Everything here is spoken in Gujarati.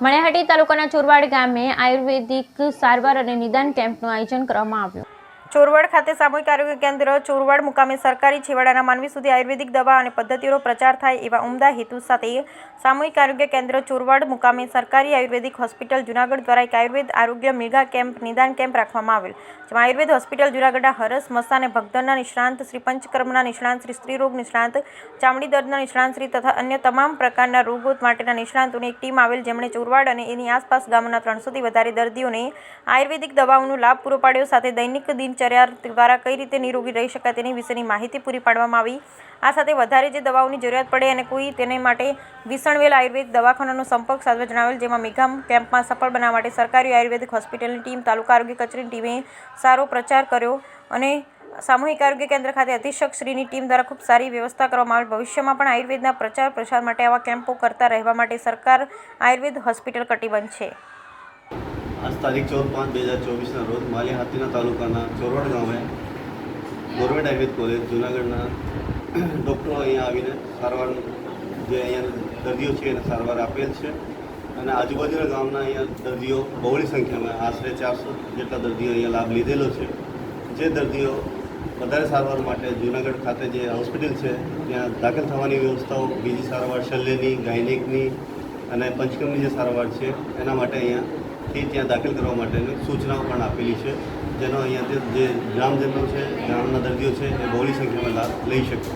મણિયાહાટી તાલુકાના ચોરવાડ ગામે આયુર્વેદિક સારવાર અને નિદાન કેમ્પનું આયોજન કરવામાં આવ્યું। ચોરવાડ ખાતે સામૂહિક આરોગ્ય કેન્દ્ર ચોરવાડ મુકામે સરકારી છેવાડાના માનવી સુધી આયુર્વેદિક દવા અને પદ્ધતિઓનો પ્રચાર થાય એવા ઉમદા હેતુ સાથે સામૂહિક આરોગ્ય કેન્દ્ર ચોરવાડ મુકામે સરકારી આયુર્વેદિક હોસ્પિટલ જૂનાગઢ દ્વારા એક આયુર્વેદ આરોગ્ય મેગા કેમ્પ નિદાન કેમ્પ રાખવામાં આવેલ, જેમાં આયુર્વેદ હોસ્પિટલ જૂનાગઢના હરસ મસા અને ભગદરના નિષ્ણાંત શ્રી, પંચકર્મના નિષ્ણાંત શ્રી, સ્ત્રીરોગ નિષ્ણાંત, ચામડી દર્દના નિષ્ણાંત શ્રી તથા અન્ય તમામ પ્રકારના રોગો માટેના નિષ્ણાંતોની એક ટીમ આવેલ, જેમણે ચોરવાડ અને એની આસપાસ ગામના 300થી વધારે દર્દીઓને આયુર્વેદિક દવાઓનો લાભ પૂરો પાડ્યો સાથે દૈનિક દિનચર્યા દ્વારા કઈ રીતે નિરોગી રહી શકાય તેની વિશેની માહિતી પૂરી પાડવામાં આવી। આ સાથે વધારે જે દવાઓની જરૂરિયાત પડે અને કોઈ તેને માટે વિસણવેલ આયુર્વેદ દવાખાનાનો સંપર્ક સાધવા જણાવેલ, જેમાં મેગા કેમ્પમાં સફળ બનાવવા માટે સરકારી આયુર્વેદિક હોસ્પિટલની ટીમ, તાલુકા આરોગ્ય કચેરીની ટીમે સારો પ્રચાર કર્યો અને સામૂહિક આરોગ્ય કેન્દ્ર ખાતે અધિક્ષકશ્રીની ટીમ દ્વારા ખૂબ સારી વ્યવસ્થા કરવામાં આવેલ। ભવિષ્યમાં પણ આયુર્વેદના પ્રચાર પ્રસાર માટે આવા કેમ્પો કરતા રહેવા માટે સરકાર આયુર્વેદ હોસ્પિટલ કટિબદ્ધ છે। आज तारीख 4/5/2024 रोज मणियाहाटी तालुकाना ચોરવાડ गाँव गवर्नमेंट आयुर्वेद कॉलेज जूनागढ़ डॉक्टरों अँ आवीने सारवार जे अँ दर्दियों है सारवार आपेल है और आजूबाजूना गामना अँ दर्दियों बहुड़ी संख्या में आश्रे 400 जेटला दर्दियों अँ लाभ लीधेलो है। जे दर्दियों वधारे सारवार माटे जूनागढ़ खाते जे होस्पिटल है त्या दाखल थवानी व्यवस्थाओं बीजी सारवार शल्यनी, गायनिकनी अने पंचकर्मनी जे सारवार है एना माटे अँ ત્યાં દાખલ કરવા માટેની સૂચનાઓ પણ આપેલી છે, જેનો અહીંયાથી જે ગ્રામજનો છે, ગામના દર્દીઓ છે એ બહોળી સંખ્યામાં લાભ લઈ શકે।